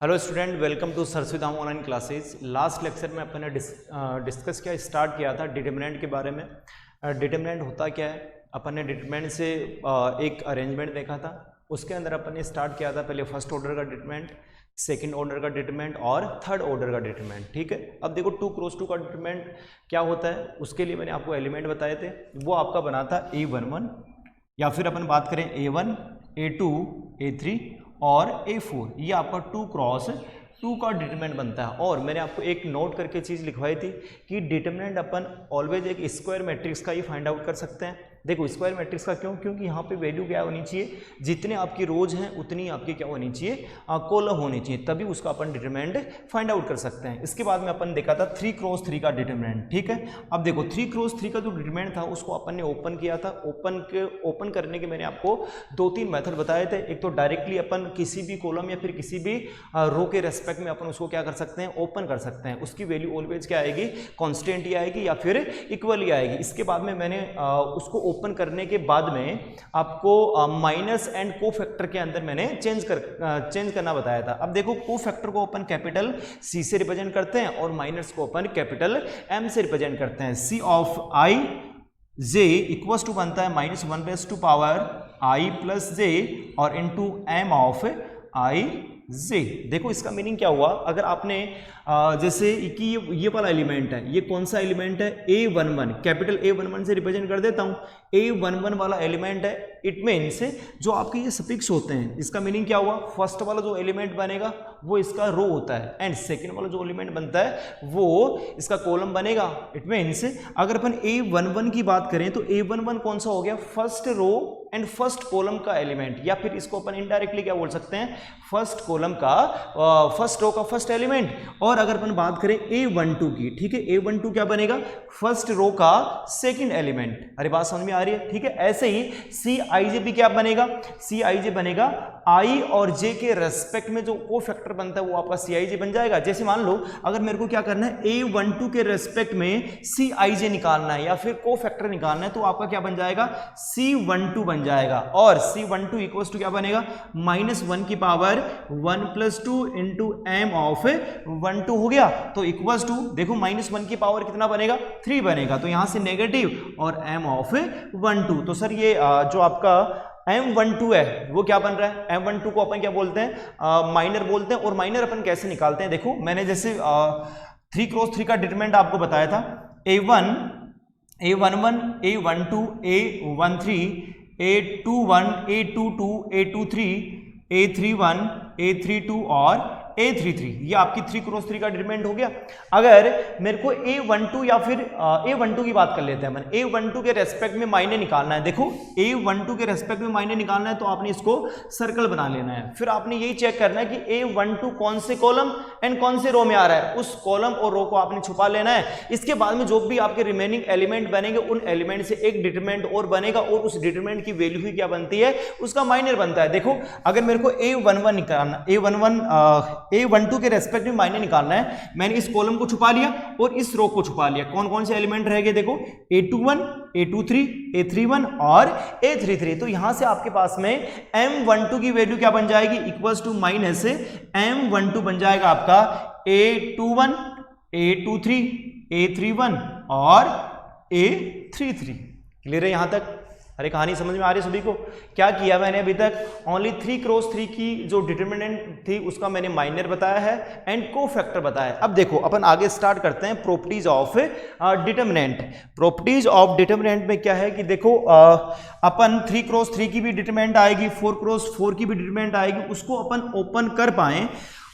Hello student, welcome to Saraswati Dham online classes. Last lecture में अपन ने डिस्कस स्टार्ट किया था डिटरमिनेंट के बारे में। डिटरमिनेंट होता क्या है, अपन ने डिटरमिनेंट से एक अरेंजमेंट देखा था। उसके अंदर अपन ने स्टार्ट किया था पहले फर्स्ट ऑर्डर का डिटरमिनेंट, सेकंड ऑर्डर का डिटरमिनेंट और थर्ड ऑर्डर का डिटरमिनेंट। ठीक है, अब देखो 2 क्रॉस 2 का डिटरमिनेंट क्या होता है, उसके लिए मैंने आपको एलिमेंट बताए थे। वो आपका बना था A11 या फिर अपन बात करें A1, A2, A3 और A4। ये आपका 2 क्रॉस 2 का डिटरमिनेंट बनता है। और मैंने आपको एक नोट करके चीज़ लिखवाई थी कि डिटरमिनेंट अपन ऑलवेज एक स्क्वायर मैट्रिक्स का ही फाइंड आउट कर सकते हैं। देखो स्क्वायर मैट्रिक्स का क्यों, क्योंकि यहाँ पे वैल्यू क्या होनी चाहिए, जितने आपकी रोज हैं उतनी आपकी क्या होनी चाहिए, कॉलम होनी चाहिए, तभी उसका अपन डिटरमिनेंट फाइंड आउट कर सकते हैं। इसके बाद में अपन देखा था 3 क्रॉस 3 का डिटरमिनेंट। ठीक है, अब देखो 3 क्रॉस 3 का जो डिटरमिनेंट था उसको अपन ने ओपन किया था। ओपन करने के मैंने आपको 2-3 मेथड बताए थे। एक तो डायरेक्टली अपन किसी भी कॉलम या फिर किसी भी रो के रेस्पेक्ट में अपन उसको क्या कर सकते हैं, ओपन कर सकते हैं। उसकी वैल्यू ऑलवेज क्या आएगी, कांस्टेंट ही आएगी या फिर इक्वल ही आएगी। इसके बाद में मैंने उसको ओपन करने के बाद में आपको माइनस एंड को फैक्टर के अंदर मैंने चेंज करना बताया था। अब देखो को फैक्टर को अपन कैपिटल C से रिप्रेजेंट करते हैं और माइनस को अपन कैपिटल M से रिप्रेजेंट करते हैं। C of I J equals to बनता है -1/2 पावर I प्लस J और into M of I J। देखो इसका मीनिंग क्या हुआ, अगर आपने जैसे कि ये वाला एलिमेंट है, ये कौन सा एलिमेंट है, A11, कैपिटल A11 से रिप्रेजेंट कर देता हूं। A11 वाला एलिमेंट है, इट मीन्स जो आपके ये सफिक्स होते हैं, इसका मीनिंग क्या हुआ, फर्स्ट वाला जो एलिमेंट बनेगा वो इसका रो होता है एंड सेकंड वाला जो एलिमेंट बनता है वो इसका कॉलम बनेगा। इट मीन्स अगर अपन A11 की बात करें तो A11 कौन सा हो गया, first row and first column का एलिमेंट, या फिर इसको अपन इनडायरेक्टली क्या बोल सकते हैं, फर्स्ट कॉलम का फर्स्ट रो का फर्स्ट एलिमेंट। और अगर अपन बात करें A12 की, ठीक है, A12 क्या बनेगा, फर्स्ट रो का सेकंड एलिमेंट। अरे बात समझ में आ रही है, ठीक है। ऐसे ही Cij भी क्या बनेगा, Cij बनेगा I और J के रेस्पेक्ट में जो को फैक्टर बनता है वो आपका Cij बन जाएगा। जैसे मान लो अगर मेरे को क्या करना है, A12 के रेस्पेक्ट में Cij निकालना है या फिर को फैक्टर निकालना है, तो आपका क्या बन जाएगा, C12 बन जाएगा। और C12 इक्वल्स टू क्या बनेगा, -1 की पावर 1 + 2 इंटू M ऑफ 12 हो गया। तो इक्वल्स टू देखो -1 की पावर कितना बनेगा, 3 बनेगा। तो यहां से नेगेटिव और M ऑफ 12। तो सर ये जो आपका M12 है वो क्या बन रहा है, M12 को अपन क्या बोलते हैं, माइनर बोलते हैं। और माइनर अपन कैसे निकालते हैं, देखो मैंने जैसे 3 क्रॉस 3 का डिटरमिनेंट आपको बताया था। A1, A11, A12, A13, A21, A22, A23, A31, A32 और A33, ये आपकी 3 क्रॉस 3 का डिटरमिनेंट हो गया। अगर मेरे को A12 या फिर A12 की बात कर लेते हैं अपन, A12 के रेस्पेक्ट में मायने निकालना है। देखो A12 के रेस्पेक्ट में मायने निकालना है तो आपने इसको सर्कल बना लेना है। फिर आपने यही चेक करना है कि A12 कौन से कॉलम एंड कौन से रो में आ रहा है, उस कॉलम और रो को आपने छुपा लेना है। इसके बाद में जो भी आपके रिमेनिंग एलिमेंट बनेंगे उन एलिमेंट से एक डिटरमिनेंट और बनेगा और उस डिटरमिनेंट की वैल्यू ही क्या बनती है, उसका माइनर बनता है। देखो अगर मेरे को A11 निकालना, A12 के रेस्पेक्ट में मायने निकालना है, मैंने इस कॉलम को छुपा लिया और इस रो को छुपा लिया। कौन कौन से एलिमेंट रह गए, देखो A21, A23, A31 और A33। तो यहां से आपके पास में M12 की वैल्यू क्या बन जाएगी, इक्वल्स टू माइनस M12 बन जाएगा आपका A21, A23, A31 और A33। क्लियर है यहां तक? अरे कहानी समझ में आ रही है सभी को? क्या किया मैंने अभी तक, ओनली 3 क्रॉस 3 की जो डिटरमिनेंट थी उसका मैंने माइनर बताया है एंड को फैक्टर बताया है। अब देखो अपन आगे स्टार्ट करते हैं properties of determinant. Properties of determinant में क्या है कि देखो अपन 3 क्रॉस 3 की भी डिटरमिनेंट आएगी, 4 क्रॉस 4 की भी डिटरमिनेंट आएगी, उसको अपन ओपन कर पाए।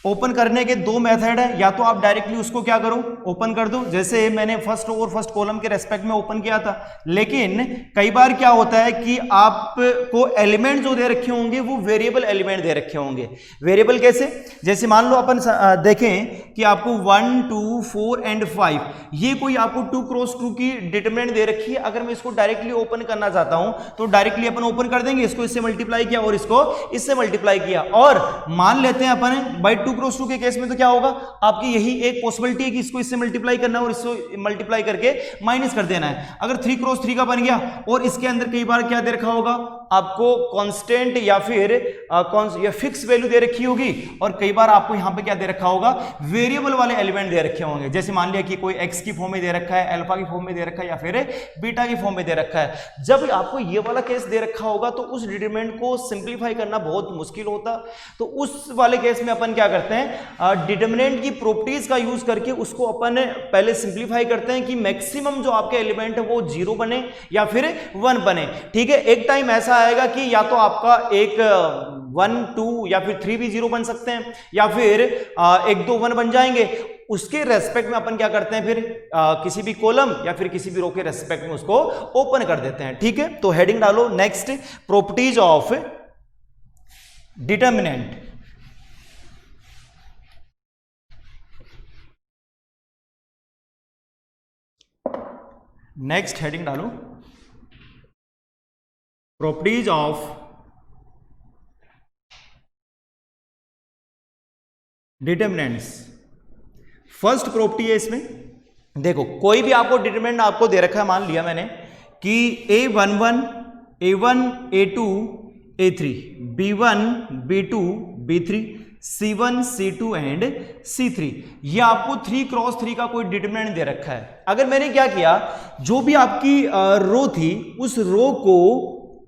ओपन करने के 2 मेथड है, या तो आप डायरेक्टली उसको क्या करो, ओपन कर दो, जैसे मैंने फर्स्ट रो और फर्स्ट कॉलम के रेस्पेक्ट में ओपन किया था। लेकिन कई बार क्या होता है कि आपको एलिमेंट जो दे रखे होंगे वो वेरिएबल एलिमेंट दे रखे होंगे। वेरिएबल कैसे, जैसे मान लो अपन देखें कि आपको 1, 2, 4 एंड 5, ये कोई आपको 2 क्रॉस 2 की डिटरमिनेंट दे रखी है। अगर मैं इसको डायरेक्टली ओपन करना चाहता हूं तो डायरेक्टली अपन ओपन कर देंगे, इसको इससे मल्टीप्लाई किया और इसको इससे मल्टीप्लाई किया, और मान लेते हैं अपन बाई 2 2 क्रॉस 2 के केस में तो क्या होगा, आपकी यही एक पॉसिबिलिटी है कि इसको इससे मल्टीप्लाई करना है और इसको मल्टीप्लाई करके माइनस कर देना है। अगर 3 क्रॉस 3 का बन गया और इसके अंदर कई बार क्या दे रखा होगा आपको, कांस्टेंट या फिर फिक्स वैल्यू दे रखी होगी, और कई बार आपको यहां पे क्या दे रखा होगा, वेरिएबल वाले एलिमेंट दे रखे होंगे। जैसे मान लिया कि कोई एक्स की फॉर्म में दे रखा है, अल्फा की फॉर्म में दे रखा है, या फिर बीटा की फॉर्म में दे रखा है। जब आपको ये वाला केस दे रखा होगा तो उस डिटरमिनेंट को सिंप्लीफाई करना बहुत मुश्किल होता। तो उस वाले केस में अपन क्या करते हैं, डिटरमिनेंट की प्रॉपर्टीज का यूज करके उसको अपन पहले सिंप्लीफाई करते हैं कि मैक्सिमम जो आपके एलिमेंट है वो 0 बने या फिर 1 बने। ठीक है, एक टाइम ऐसा आएगा कि या तो आपका एक 1 2 या फिर 3 भी 0 बन सकते हैं, या फिर 1 2 1 बन जाएंगे। उसके रेस्पेक्ट में अपन क्या करते हैं, फिर किसी भी कॉलम या फिर किसी भी रो के रेस्पेक्ट में उसको ओपन कर देते हैं। ठीक है, तो हेडिंग डालो next, properties of determinant. Next heading डालो, properties of determinants. First property है इसमें, देखो कोई भी आपको डिटरमिनेंट आपको दे रखा है, मान लिया मैंने कि A11 A1 A2 A3 B1 B2 B3 C1 C2 and C3, ये आपको 3 क्रॉस 3 का कोई डिटरमिनेंट दे रखा है। अगर मैंने क्या किया, जो भी आपकी रो थी उस रो को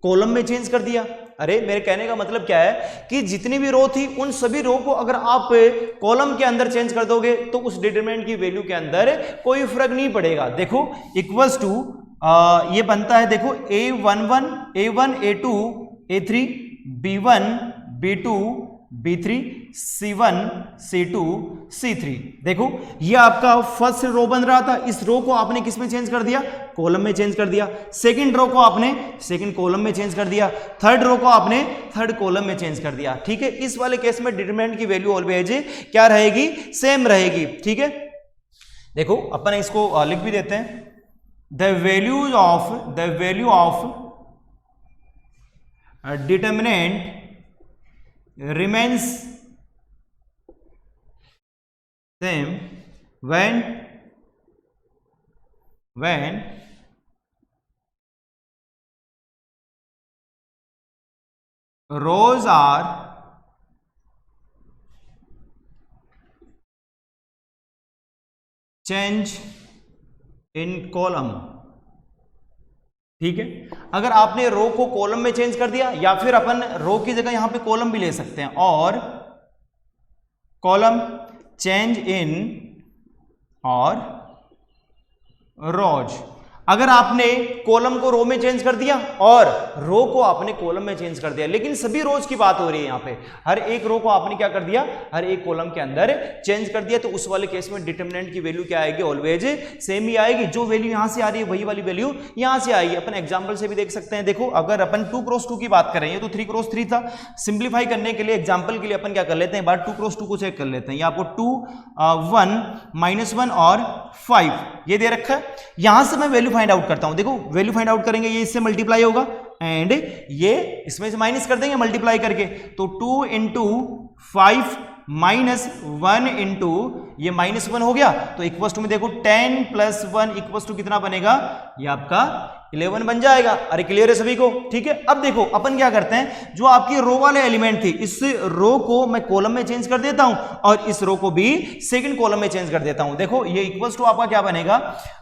कॉलम में चेंज कर दिया। अरे मेरे कहने का मतलब क्या है कि जितनी भी रो थी उन सभी रो को अगर आप कॉलम के अंदर चेंज कर दोगे तो उस डिटरमिनेंट की वैल्यू के अंदर कोई फर्क नहीं पड़ेगा। देखो इक्वल्स टू ये बनता है, देखो A11 A1 A2 A3 B1 B2 B3 C1 C2 C3। देखो ये आपका फर्स्ट रो बन रहा था, इस रो को आपने किस में चेंज कर दिया, कॉलम में चेंज कर दिया। सेकंड रो को आपने सेकंड कॉलम में चेंज कर दिया, थर्ड रो को आपने थर्ड कॉलम में चेंज कर दिया। ठीक है, इस वाले केस में डिटरमिनेंट की वैल्यू ऑलवेज क्या रहेगी, सेम रहेगी। ठीक है, देखो अपन इसको लिख भी देते हैं, the value of determinant remains same when rows are changed in column। ठीक है, अगर आपने रो को कॉलम में चेंज कर दिया, या फिर अपन रो की जगह यहां पे कॉलम भी ले सकते हैं, और कॉलम चेंज इन और रोज। अगर आपने कॉलम को रो में चेंज कर दिया और रो को आपने कॉलम में चेंज कर दिया, लेकिन सभी रोज की बात हो रही है यहां पे, हर एक रो को आपने क्या कर दिया, हर एक कॉलम के अंदर चेंज कर दिया, तो उस वाले केस में डिटरमिनेंट की वैल्यू क्या आएगी, ऑलवेज सेम ही आएगी। जो वैल्यू यहां से आ रही है वही वाली वैल्यू यहां से आएगी। अपन एग्जाम्पल से भी देख सकते हैं। देखो अगर अपन 2 क्रॉस 2 की बात करें, ये तो 3 क्रॉस 3 था, सिंप्लीफाई करने के लिए एग्जाम्पल के लिए अपन क्या कर लेते हैं, बार 2 क्रॉस 2 को चेक कर लेते हैं। ये आपको 2 1 -1 और 5 ये दे रखा है, यहां से मैं वैल्यू फाइंड आउट करता हूं। देखो वैल्यू फाइंड आउट करेंगे, ये इससे मल्टीप्लाई होगा एंड ये इसमें से माइनस कर देंगे मल्टीप्लाई करके, तो 2 इंटू 5 -1 इंटू ये -1 हो गया, तो इक्वल टू में देखो 10 + 1 इक्वल टू कितना बनेगा, ये आपका 11 बन जाएगा। अरे क्लियर है सभी को? ठीक है, अब देखो अपन क्या करते हैं, जो आपकी रो वाले एलिमेंट थी, इस रो को मैं कॉलम में चेंज कर देता हूं और इस रो को भी सेकंड कॉलम में चेंज कर देता हूं। देखो ये इक्वल टू आपका क्या बनेगा,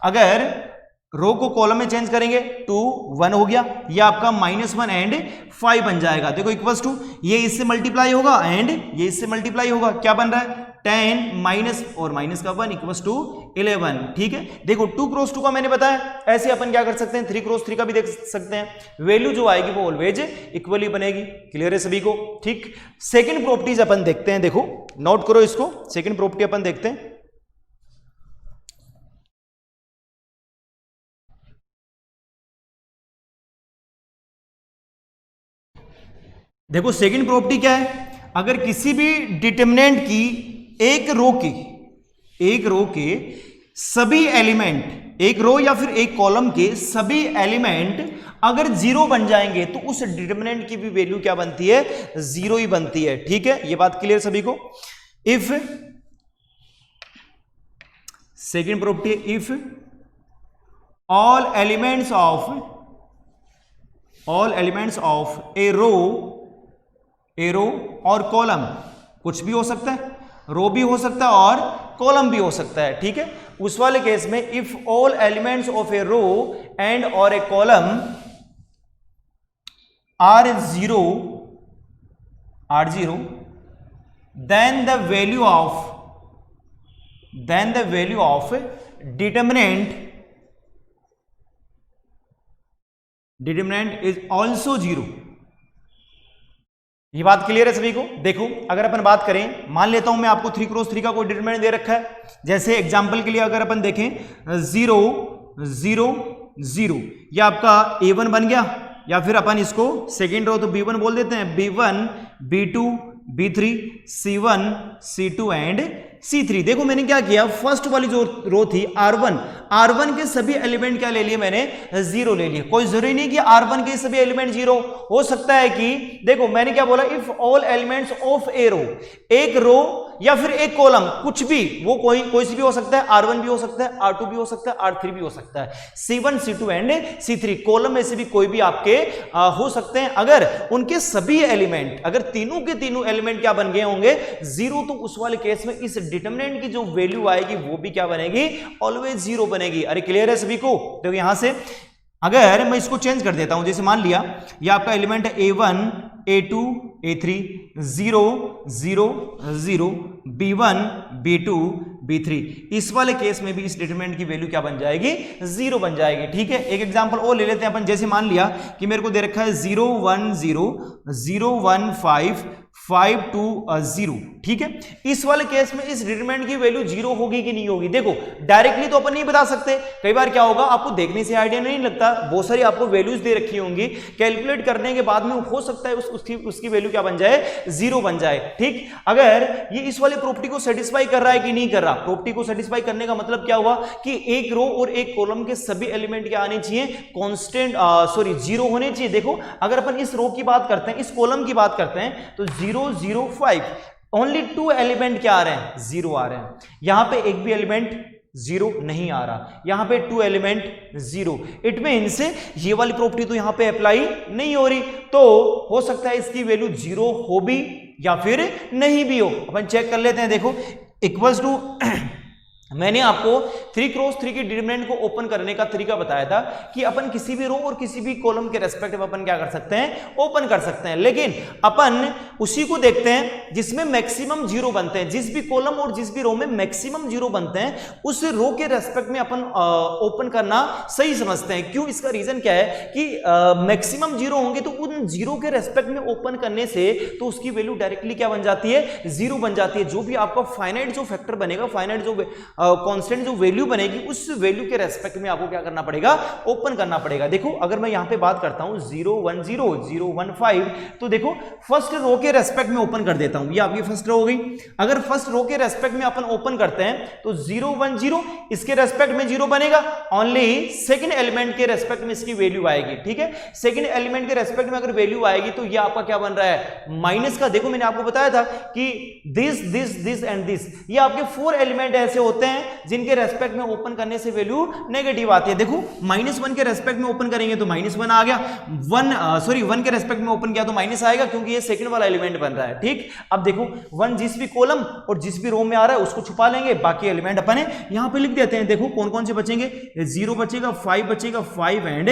अगर रो को कॉलम में चेंज करेंगे 2 1 हो गया, ये आपका -1 एंड 5 बन जाएगा। देखो इक्वल्स टू ये इससे मल्टीप्लाई होगा एंड ये इससे मल्टीप्लाई होगा, क्या बन रहा है 10 माइनस और माइनस का 1 इक्वल्स टू 11। ठीक है, देखो 2 क्रॉस 2 का मैंने बताया, ऐसे अपन क्या कर सकते हैं 3 क्रॉस 3 का भी देख सकते हैं। वैल्यू जो आएगी वो ऑलवेज इक्वली बनेगी। क्लियर है सभी को? ठीक, सेकंड प्रॉपर्टीज अपन देखते हैं। देखो नोट करो इसको, सेकंड प्रॉपर्टी अपन देखते हैं। देखो सेकंड प्रॉपर्टी क्या है, अगर किसी भी डिटरमिनेंट की एक रो के सभी एलिमेंट, एक रो या फिर एक कॉलम के सभी एलिमेंट अगर 0 बन जाएंगे तो उस डिटरमिनेंट की भी वैल्यू क्या बनती है, 0 ही बनती है। ठीक है, ये बात क्लियर सभी को? If second property, if all elements of a row और कॉलम, कुछ भी हो सकता है, रो भी हो सकता है और कॉलम भी हो सकता है, ठीक है। उस वाले केस में if all elements of a row and और a column are zero, then the value of determinant is also zero. ये बात क्लियर है सभी को। देखो अगर अपन बात करें, मान लेता हूं मैं आपको 3x3 का कोई डिटरमिनेंट दे रखा है, जैसे एग्जांपल के लिए अगर अपन देखें 0 0 0, ये आपका A1 बन गया, या फिर अपन इसको सेकेंड रो तो B1 बोल देते हैं, B1 B2 B3 C1 C2 and C3। देखो मैंने क्या किया, फर्स्ट वाली जो रो थी R1 के सभी एलिमेंट क्या ले लिए मैंने, 0 ले लिए। कोई जरूरी नहीं कि R1 के सभी एलिमेंट 0, हो सकता है कि देखो मैंने क्या बोला, if all elements of a रो, एक रो या फिर एक कॉलम, कुछ भी, वो कोई सी भी हो सकता है, R1 भी हो सकता है, R2 भी हो सकता है, R3 भी हो सकता है, C1 C2 and C3 column में से भी कोई भी आपके हो सकते हैं। अगर उनके सभी एलिमेंट, अगर तीनों के तीनों एलिमेंट क्या बन गए होंगे, 0, तो उस वाले केस में इस डिटरमिनेंट की जो वैल्यू आएगी वो भी क्या बनेगी, ऑलवेज 0 बनेगी। अरे क्लियर है सभी को। तो यहां से अगर मैं इसको चेंज कर देता हूं, जैसे मान लिया ये आपका एलिमेंट है A1 A2 A3 0 0 0 B1 B2 B3, इस वाले केस में भी इस डिटरमिनेंट की वैल्यू क्या बन जाएगी, 0 बन जाएगी, ठीक है। एक एग्जांपल और ले लेते हैं अपन, जैसे मान लिया कि मेरे को दे रखा है 0 1 0 0 1 5 5 2 0, ठीक है। इस वाले केस में इस डिटरमिनेंट की वैल्यू 0 होगी कि नहीं होगी, देखो डायरेक्टली तो अपन नहीं बता सकते, कई बार क्या होगा आपको देखने से आइडिया नहीं लगता, बहुत सारी आपको वैल्यूज दे रखी होंगी, कैलकुलेट करने के बाद में हो सकता है उसकी वैल्यू क्या बन जाए, 0 बन जाए, ठीक। अगर ये इस वाली प्रॉपर्टी को सेटिस्फाई कर रहा है कि नहीं कर रहा, प्रॉपर्टी को सेटिस्फाई करने का मतलब क्या हुआ कि एक रो और एक कॉलम के सभी एलिमेंट क्या आने चाहिए, कांस्टेंट 0 होने चाहिए। देखो अगर अपन इस रो की बात करते हैं, इस कॉलम की बात करते हैं, तो 0 0 5, ओनली 2 एलिमेंट क्या आ रहे हैं, 0 आ रहे हैं। यहां पे एक भी एलिमेंट 0 नहीं आ रहा, यहां पे 2 एलिमेंट 0, इट मींस ये वाली प्रॉपर्टी तो यहां पे अप्लाई नहीं हो रही, तो हो सकता है इसकी वैल्यू 0 हो भी या फिर नहीं भी हो। अपन चेक कर लेते हैं, देखो इक्वल्स टू मैंने आपको 3x3 की डिटरमिनेंट को ओपन करने का तरीका बताया था कि अपन किसी भी रो और किसी भी कॉलम के रेस्पेक्ट में अपन क्या कर सकते हैं, ओपन कर सकते हैं, लेकिन अपन उसी को देखते हैं जिसमें मैक्सिमम 0 बनते हैं, जिस भी कॉलम और जिस भी रो में मैक्सिमम 0 बनते हैं उस रो के रेस्पेक्ट में अपन ओपन करना सही समझते हैं। क्यों, इसका रीजन क्या है कि मैक्सिमम 0 होंगे तो उन 0 के रेस्पेक्ट में ओपन करने से तो उसकी वैल्यू डायरेक्टली क्या बन जाती है, 0 बन जाती है। जो भी आपका फाइनाइट जो फैक्टर बनेगा, फाइनाइट जो कांस्टेंट जो वैल्यू बनेगी, उस वैल्यू के रेस्पेक्ट में आपको क्या करना पड़ेगा, ओपन करना पड़ेगा। देखो अगर मैं यहां पे बात करता हूं 0 1 0 0 1 5, तो देखो फर्स्ट रो के रेस्पेक्ट में ओपन कर देता हूं, ये आपकी फर्स्ट रो हो गई। अगर फर्स्ट रो के रेस्पेक्ट में अपन ओपन करते हैं तो 0 1 0 इसके रेस्पेक्ट में 0 बनेगा, ओनली सेकंड एलिमेंट के रेस्पेक्ट में इसकी वैल्यू आएगी, ठीक है। सेकंड एलिमेंट के रेस्पेक्ट में अगर वैल्यू आएगी तो ये आपका क्या बन रहा है, माइनस का। देखो मैंने आपको बताया था कि this this this and this, ये आपके 4 एलिमेंट ऐसे होते हैं जिनके रेस्पेक्ट में ओपन करने से वैल्यू नेगेटिव आती है। देखो -1 के रेस्पेक्ट में ओपन करेंगे तो -1 आ गया, 1 के रेस्पेक्ट में ओपन किया तो माइनस आएगा, क्योंकि ये सेकंड वाला एलिमेंट बन रहा है, ठीक। अब देखो 1 जिस भी कॉलम और जिस भी रो में आ रहा है उसको छुपा लेंगे, बाकी एलिमेंट अपन यहां पे लिख देते हैं। देखो कौन कौन से बचेंगे, 0 बचेगा, 5 बचेगा, 5 एंड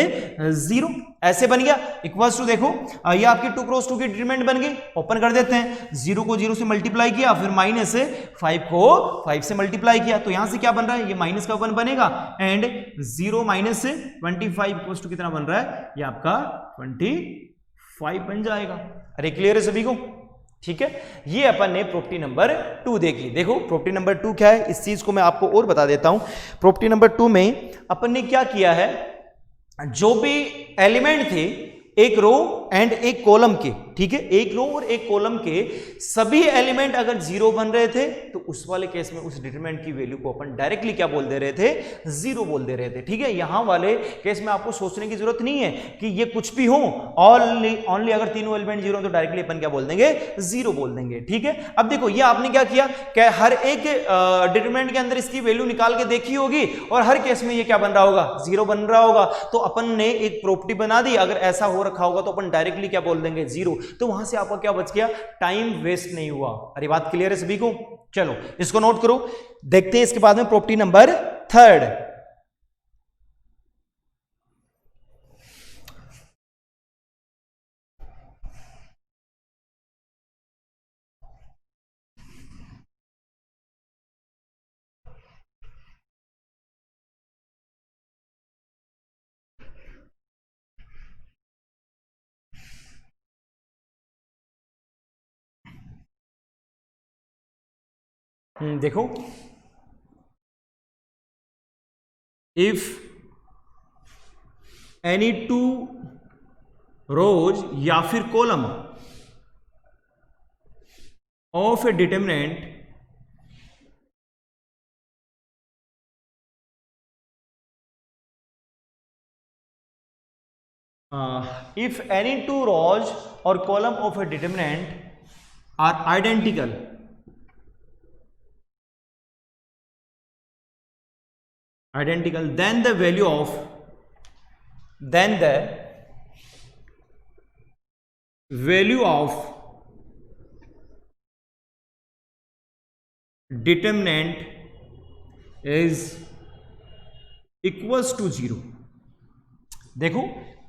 0 ऐसे बन गया। इक्वल्स टू देखो ये आपकी 2x2 की डिटरमिनेंट बन गई, ओपन कर देते हैं। 0 को 0 से मल्टीप्लाई किया, फिर -5 को 5 से मल्टीप्लाई किया, तो यहां से क्या बन रहा है, ये माइनस का 1 बनेगा एंड 0 माइनस 25 इक्वल्स टू कितना बन रहा है, ये आपका 25 बन जाएगा। अरे क्लियर है सभी को, ठीक है। ये अपन ने प्रॉपर्टी नंबर 2 देखी। देखो प्रॉपर्टी नंबर 2 क्या है, इस चीज को मैं आपको और बता देता हूं। प्रॉपर्टी नंबर 2 में अपन ने क्या किया है, जो भी एलिमेंट थे एक रो एंड एक कॉलम के, ठीक है, एक रो और एक कॉलम के सभी एलिमेंट अगर 0 बन रहे थे तो उस वाले केस में उस डिटरमिनेंट की वैल्यू को अपन डायरेक्टली क्या बोल दे रहे थे, 0 बोल दे रहे थे। ठीक है, यहां वाले केस में आपको सोचने की जरूरत नहीं है कि ये कुछ भी हो, ओनली अगर तीनों एलिमेंट 0 तो डायरेक्टली अपन क्या बोल देंगे, 0 बोल देंगे। ठीक है, अब देखो ये आपने क्या किया, क्या हर एक डिटरमिनेंट के अंदर इसकी वैल्यू निकाल के देखी होगी और हर केस में ये क्या बन रहा होगा, 0 बन रहा होगा। तो अपन ने एक प्रॉपर्टी बना दी, अगर ऐसा हो रखा होगा तो अपन डायरेक्टली क्या बोल देंगे, 0। तो वहां से आपका क्या बच गया, टाइम वेस्ट नहीं हुआ। अरे बात क्लियर है सभी को? चलो इसको नोट करो, देखते हैं इसके बाद में प्रॉपर्टी नंबर 3। देखो, इफ एनी 2 रोज या फिर column of a determinant if any 2 rows or column of a determinant are identical, then the value of determinant is equals to 0। देखो,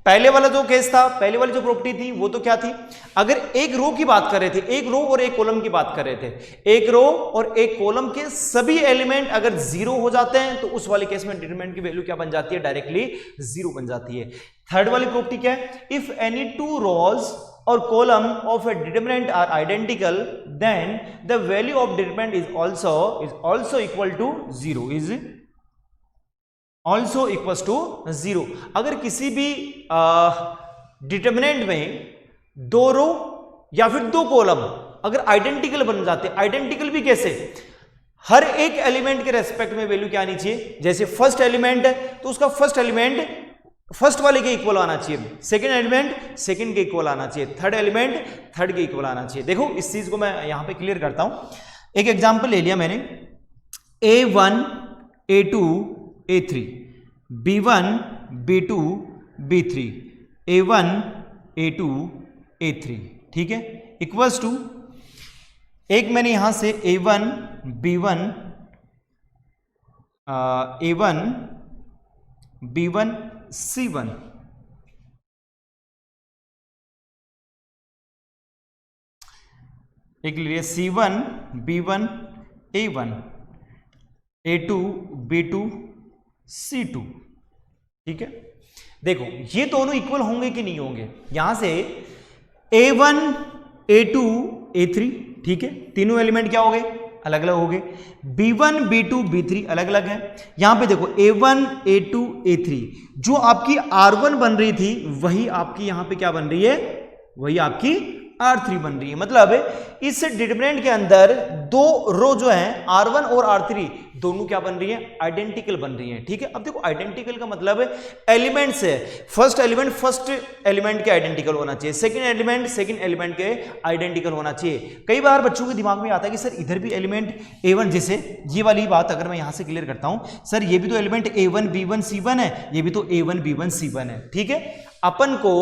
पहले वाला जो केस था, पहले वाली जो प्रॉपर्टी थी वो तो क्या थी, अगर एक रो की बात कर रहे थे, एक रो और एक कॉलम की बात कर रहे थे, एक रो और एक कॉलम के सभी एलिमेंट अगर 0 हो जाते हैं तो उस वाले केस में डिटरमिनेंट की वैल्यू क्या बन जाती है, डायरेक्टली 0 बन जाती है। थर्ड वाली प्रॉपर्टी क्या है, इफ एनी 2 रोज और column of a determinant are identical then the value of determinant is also equal to 0, is also equals to 0। अगर किसी भी डिटरमिनेंट में 2 रो या फिर 2 कॉलम अगर आइडेंटिकल बन जाते, आइडेंटिकल भी कैसे, हर एक एलिमेंट के रेस्पेक्ट में वैल्यू क्या आनी चाहिए, जैसे फर्स्ट एलिमेंट है तो उसका फर्स्ट एलिमेंट फर्स्ट वाले के इक्वल आना चाहिए, सेकंड एलिमेंट सेकंड के इक्वल आना चाहिए, थर्ड एलिमेंट थर्ड के इक्वल आना चाहिए। देखो इस चीज को मैं यहां पे क्लियर करता हूं, एक एग्जांपल ले लिया मैंने, A1 A2 A3, B1 B2 B3, A1 A2 A3, ठीक है, इक्वल्स टू एक मैंने यहां से A1 B1 A1 B1 C1, एक ले लिया C1 B1 A1 A2 B2 C2, ठीक है। देखो ये दोनों इक्वल होंगे कि नहीं होंगे, यहां से A1 A2 A3, ठीक है, तीनों एलिमेंट क्या हो गए, अलग अलग हो गए, B1 B2 B3 अलग अलग है। यहां पे देखो A1 A2 A3 जो आपकी R1 बन रही थी वही आपकी यहां पे क्या बन रही है, वही आपकी R3 बन रही है। मतलब इस डिटरमिनेंट के अंदर 2 रो जो है R1 और R3 दोनों क्या बन रही है, आइडेंटिकल बन रही है, ठीक है। अब देखो आइडेंटिकल का मतलब एलिमेंट्स है, फर्स्ट एलिमेंट के आइडेंटिकल होना चाहिए, सेकंड एलिमेंट के आइडेंटिकल होना चाहिए। कई बार बच्चों के दिमाग में आता है कि सर इधर भी एलिमेंट A1, जैसे ये वाली बात अगर मैं यहां से क्लियर करता हूं, सर ये भी तो एलिमेंट A1 B1 C1 है, ये भी तो A1 B1 C1 है, ठीक है। अपन को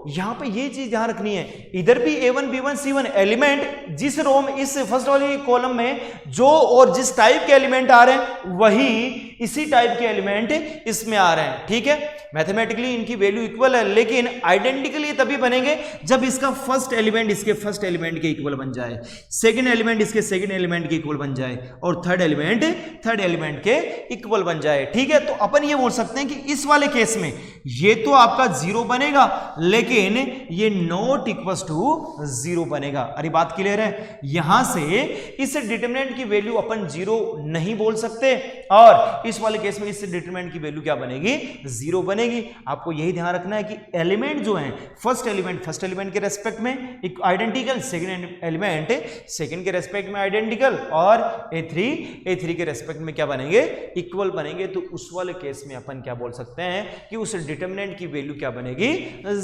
यहां पे ये चीज ध्यान रखनी है, इधर भी A1 B1 C1 एलिमेंट जिस रो में, इस फर्स्ट वाली कॉलम में जो और जिस टाइप के एलिमेंट आ रहे हैं वही इसी टाइप के एलिमेंट इसमें आ रहे हैं, ठीक है। मैथमेटिकली इनकी वैल्यू इक्वल है, लेकिन आइडेंटिकली तभी बनेंगे जब इसका फर्स्ट एलिमेंट इसके फर्स्ट एलिमेंट के इक्वल बन जाए, सेकंड एलिमेंट इसके सेकंड एलिमेंट के इक्वल बन जाए और थर्ड एलिमेंट के इक्वल बन जाए, ठीक है। तो अपन ये बोल सकते हैं कि इस वाले केस में ये तो आपका 0 बनेगा लेकिन ये नॉट इक्वल्स टू 0 बनेगा। अरे बात क्लियर है, यहां से इस डिटरमिनेंट की वैल्यू अपन 0 नहीं बोल सकते और इस वाले केस में इस डिटरमिनेंट की वैल्यू क्या बनेगी, 0 बनेगी। आपको यही ध्यान रखना है कि एलिमेंट जो है फर्स्ट एलिमेंट के रेस्पेक्ट में एक आइडेंटिकल, सेकंड एलिमेंट सेकंड के रेस्पेक्ट में आइडेंटिकल, और ए3 के रेस्पेक्ट में क्या बनेंगे, इक्वल बनेंगे। तो उस वाले केस में अपन क्या बोल सकते हैं कि उस डिटरमिनेंट की वैल्यू क्या बनेगी,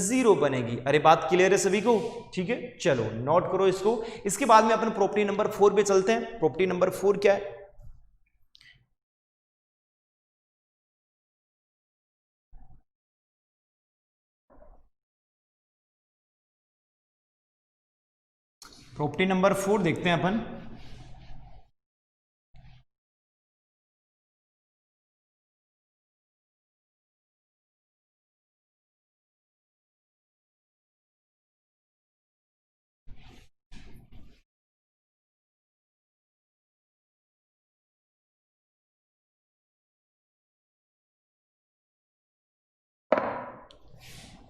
0 बनेगी। अरे बात क्लियर है सभी को, ठीक है, चलो नोट करो इसको। इसके बाद में अपन प्रॉपर्टी नंबर 4 पे चलते हैं। प्रॉपर्टी नंबर 4 क्या है, प्रॉपर्टी नंबर 4 देखते हैं अपन।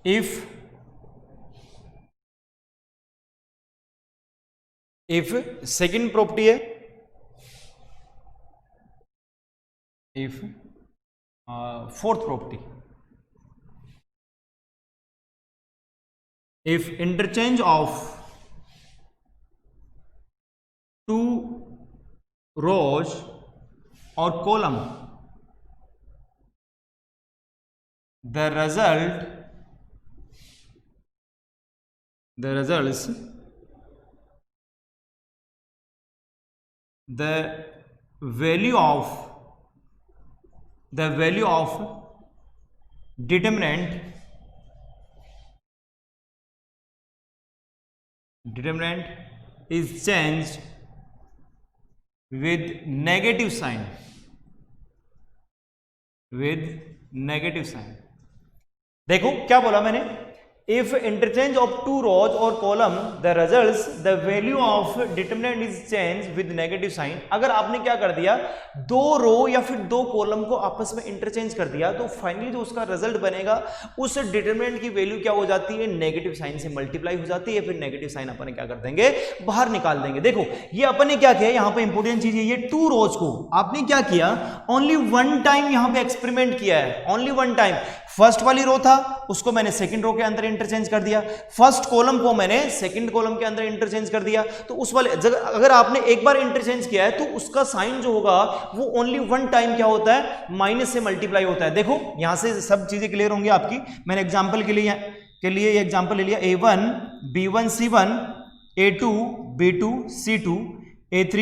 इफ सेकंड प्रॉपर्टी है, if fourth property, if interchange of two rows और column the results the value of determinant is changed with negative sign, देखो क्या बोला मैंने, if interchange of two rows और column the results the value of determinant is change with negative sign. अगर आपने क्या कर दिया, दो रो या फिर दो कॉलम को आपस में इंटरचेंज कर दिया, तो फाइनली जो उसका रिजल्ट बनेगा उस डिटरमिनेंट की वैल्यू क्या हो जाती है, नेगेटिव साइन से मल्टीप्लाई हो जाती है। फिर नेगेटिव साइन अपन क्या कर देंगे, बाहर निकाल देंगे। देखो ये अपन ने क्या किया, यहाँ पे इंपोर्टेंट चीज है, ये टू रोज को आपने क्या किया, ओनली वन टाइम यहाँ पे एक्सपेरिमेंट किया है, ओनली वन टाइम। फर्स्ट वाली रो था उसको मैंने सेकंड रो के अंदर इंटरचेंज कर दिया, फर्स्ट कॉलम को मैंने सेकंड कॉलम के अंदर इंटरचेंज कर दिया। तो उस वाले जगह अगर आपने एक बार इंटरचेंज किया है तो उसका साइन जो होगा वो ओनली वन टाइम क्या होता है, माइनस से मल्टीप्लाई होता है। देखो यहां से सब चीजें क्लियर होंगी आपकी। मैंने एग्जांपल के लिए ये एग्जांपल ले लिया, A1 B1 C1 A2 B2 C2 A3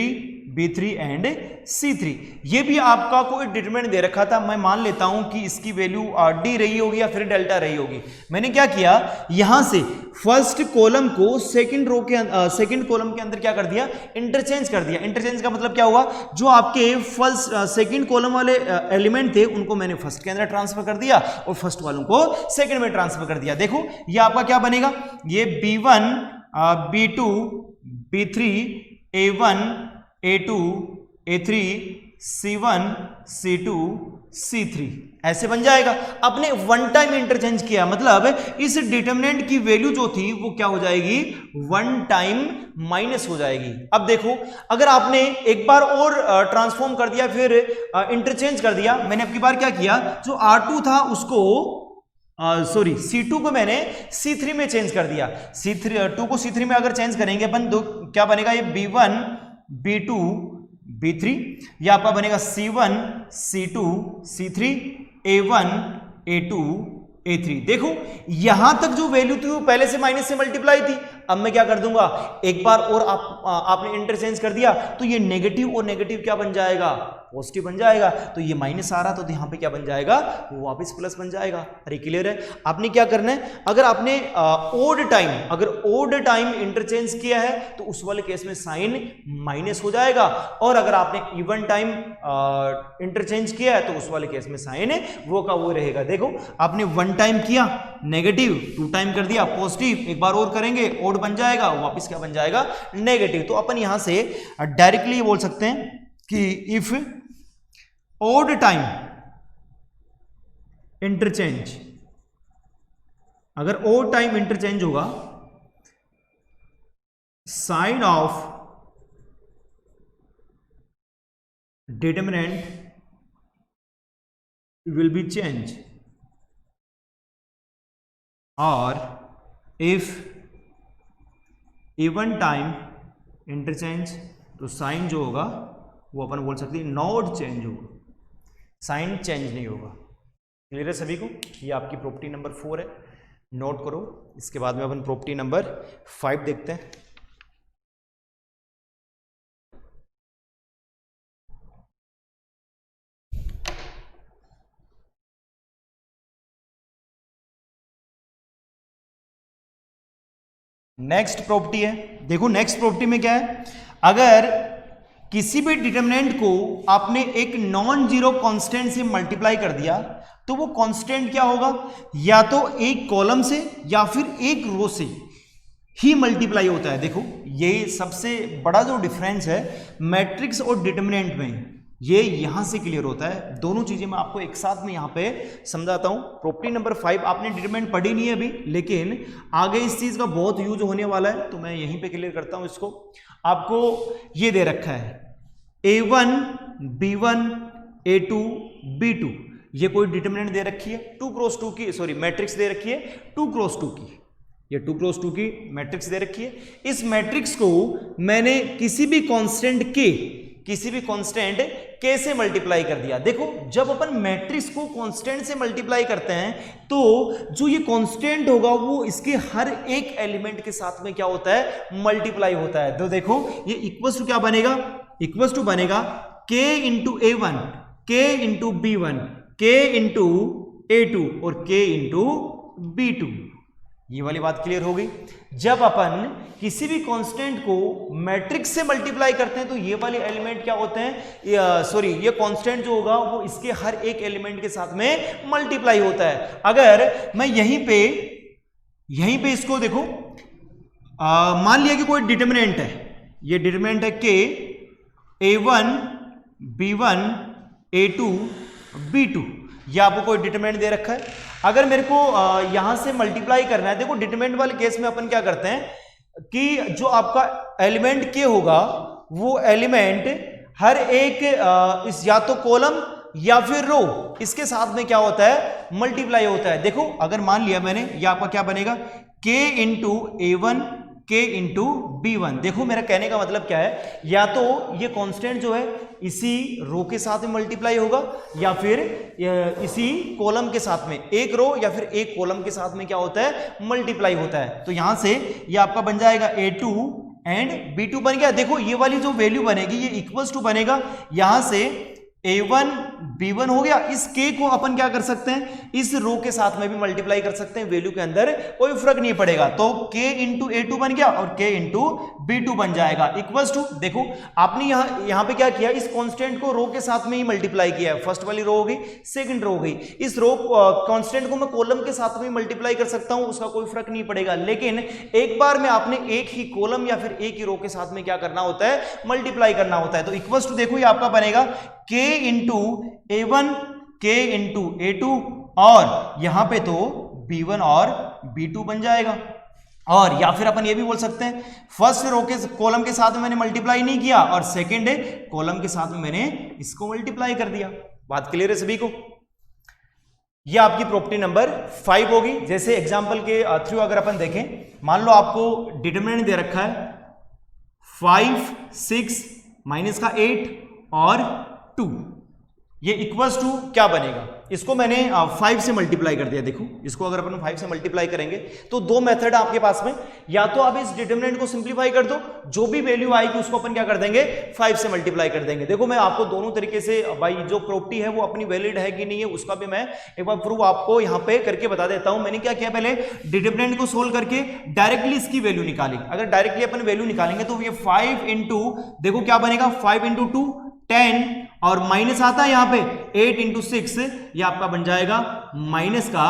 B3 and C3। ये भी आपका कोई डिटरमिनेंट दे रखा था, मैं मान लेता हूं कि इसकी वैल्यू D रही होगी या फिर डेल्टा रही होगी। मैंने क्या किया, यहां से फर्स्ट कॉलम को सेकंड कॉलम के अंदर क्या कर दिया, इंटरचेंज कर दिया। इंटरचेंज का मतलब क्या हुआ, जो आपके फर्स्ट सेकंड कॉलम वाले एलिमेंट थे उनको मैंने फर्स्ट के अंदर ट्रांसफर कर दिया और फर्स्ट वालों को सेकंड में ट्रांसफर कर दिया। देखो ये आपका क्या बनेगा, ये B1 B2 B3 A1 A2 A3 C1 C2 C3 ऐसे बन जाएगा। आपने वन टाइम इंटरचेंज किया, मतलब इस डिटरमिनेंट की वैल्यू जो थी वो क्या हो जाएगी, वन टाइम माइनस हो जाएगी। अब देखो अगर आपने एक बार और ट्रांसफॉर्म कर दिया, फिर इंटरचेंज कर दिया, मैंने अब की बार क्या किया, जो R2 था उसको C2 को मैंने C3 में चेंज कर दिया। C2 को C3 में अगर चेंज करेंगे अपन तो क्या बनेगा, ये B1 B2 B3, ये आपका बनेगा C1 C2 C3 A1 A2 A3। देखो यहां तक जो वैल्यू थी वो पहले से माइनस से मल्टीप्लाई थी। अब मैं क्या कर दूंगा, एक बार और आपने इंटरचेंज कर दिया तो ये नेगेटिव और नेगेटिव क्या बन जाएगा, पॉजिटिव बन जाएगा। तो ये माइनस आ रहा तो यहां पे क्या बन जाएगा, वो वापस प्लस बन जाएगा। अरे क्लियर है। आपने क्या करना है, अगर आपने ओड टाइम इंटरचेंज किया है तो उस वाले केस में साइन माइनस हो जाएगा, और अगर आपने इवन टाइम इंटरचेंज किया है तो उस वाले केस में साइन वो का वो रहेगा। देखो आपने वन टाइम किया नेगेटिव, टू टाइम कर दिया पॉजिटिव, एक बार और करेंगे ओड बन जाएगा, वापस क्या बन जाएगा, नेगेटिव। तो अपन यहां से डायरेक्टली बोल सकते हैं कि इफ odd टाइम इंटरचेंज, अगर odd टाइम इंटरचेंज होगा, sign of determinant will be change, और if even time इंटरचेंज, तो साइन जो होगा वो अपन बोल सकते हैं नॉट चेंज होगा, साइन चेंज नहीं होगा। क्लियर है सभी को? ये आपकी प्रॉपर्टी नंबर 4 है, नोट करो। इसके बाद में अपन प्रॉपर्टी नंबर 5 देखते हैं। नेक्स्ट प्रॉपर्टी है, देखो नेक्स्ट प्रॉपर्टी में क्या है, अगर किसी भी डिटरमिनेंट को आपने एक नॉन जीरो कांस्टेंट से मल्टीप्लाई कर दिया तो वो कांस्टेंट क्या होगा, या तो एक कॉलम से या फिर एक रो से ही मल्टीप्लाई होता है। देखो ये सबसे बड़ा जो डिफरेंस है मैट्रिक्स और डिटरमिनेंट में, ये यहां से क्लियर होता है। दोनों चीजें मैं आपको एक साथ में यहां पे समझाता हूं। प्रॉपर्टी नंबर 5 आपने डिटरमिनेंट पढ़ी नहीं है अभी, लेकिन आगे इस चीज का बहुत यूज होने वाला है, तो मैं यहीं पे क्लियर करता हूं इसको। आपको ये दे रखा है A1 B1 A2 B2, ये कोई डिटरमिनेंट दे रखी है 2 क्रॉस 2 की, सॉरी मैट्रिक्स दे रखी है 2 क्रॉस 2 की, ये 2 क्रॉस 2 की मैट्रिक्स दे रखी है। इस मैट्रिक्स को मैंने किसी भी कांस्टेंट के से मल्टीप्लाई कर दिया। देखो जब अपन मैट्रिक्स को कांस्टेंट से मल्टीप्लाई करते हैं तो जो ये कांस्टेंट होगा वो इसके हर एक एलिमेंट के साथ में क्या होता है, मल्टीप्लाई होता है। तो देखो ये इक्वल्स टू क्या बनेगा, इक्वल्स टू बनेगा k into A1, k into B1, k into A2 और k इंटू B2। ये वाली बात क्लियर हो गई। जब अपन किसी भी कांस्टेंट को मैट्रिक्स से मल्टीप्लाई करते हैं तो ये वाले एलिमेंट क्या होते हैं, सॉरी ये कांस्टेंट जो होगा वो इसके हर एक एलिमेंट के साथ में मल्टीप्लाई होता है। अगर मैं यहीं पे इसको देखो, मान लिया कि कोई डिटरमिनेंट है, ये डिटरमिनेंट है k A1 B1 A2 B2, ये आपको कोई डिटरमिनेंट दे रखा है। अगर मेरे को यहां से मल्टीप्लाई करना है, देखो डिटरमिनेंट वाले केस में अपन क्या करते हैं कि जो आपका एलिमेंट के होगा वो एलिमेंट हर एक इस या तो कॉलम या फिर रो, इसके साथ में क्या होता है, मल्टीप्लाई होता है। देखो अगर मान लिया मैंने, ये आपका क्या बनेगा k into A1 k into B1। देखो मेरा कहने का मतलब क्या है, या तो ये कांस्टेंट जो है इसी रो के साथ में मल्टीप्लाई होगा या फिर इसी कॉलम के साथ में, एक रो या फिर एक कॉलम के साथ में क्या होता है, मल्टीप्लाई होता है। तो यहां से ये आपका बन जाएगा A2 एंड B2 बन गया। देखो ये वाली जो वैल्यू बनेगी ये इक्वल्स टू बनेगा, यहां से A1 B1 हो गया। इस k को अपन क्या कर सकते हैं, इस रो के साथ में भी मल्टीप्लाई कर सकते हैं, वैल्यू के अंदर कोई फर्क नहीं पड़ेगा। तो k इंटू A2 बन गया और k इंटू B2 बन जाएगा इक्वल्स टू, देखो आपने यहां पे क्या किया, इस कांस्टेंट को रो के साथ में ही मल्टीप्लाई किया है। फर्स्ट वाली रो हो गई, सेकंड रो हो गई। इस रो कांस्टेंट को मैं कॉलम के साथ में मल्टीप्लाई कर सकता हूं, उसका कोई फर्क नहीं पड़ेगा। लेकिन एक बार में आपने एक ही कॉलम या फिर एक ही रो के साथ में क्या करना होता है, मल्टीप्लाई करना होता है। तो इक्वल्स टू देखो ये आपका बनेगा k into A1 k into A2 और यहां पे तो B1 और B2 बन जाएगा। और या फिर अपन ये भी बोल सकते हैं फर्स्ट रो के कॉलम के साथ में मैंने मल्टीप्लाई नहीं किया और सेकंड कॉलम के साथ में मैंने इसको मल्टीप्लाई कर दिया। बात क्लियर है सभी को? ये आपकी प्रॉपर्टी नंबर 5 होगी। जैसे एग्जांपल के थ्रू अगर अपन देखें, मान लो आपको डिटरमिनेंट दे रखा है 5 6 माइनस का 8 और 2, ये इक्वल्स टू क्या बनेगा, इसको मैंने 5 से मल्टीप्लाई कर दिया। देखो इसको अगर अपन 5 से मल्टीप्लाई करेंगे तो दो मेथड है आपके पास में, या तो आप इस डिटरमिनेंट को सिंपलीफाई कर दो, जो भी वैल्यू आएगी उसको अपन क्या कर देंगे, 5 से मल्टीप्लाई कर देंगे। देखो मैं आपको दोनों तरीके से, भाई जो प्रॉपर्टी है वो अपनी वैलिड है कि नहीं है उसका भी मैं एक बार प्रूफ आपको यहाँ पे करके बता देता हूं। मैंने क्या किया, पहले डिटरमिनेंट को सोल्व करके डायरेक्टली इसकी वैल्यू निकाली। अगर डायरेक्टली अपन वैल्यू निकालेंगे तो ये 5 इंटू, देखो क्या बनेगा 5 इंटू 2 10 और माइनस आता है यहां पे 8 इंटू 6, ये आपका बन जाएगा माइनस का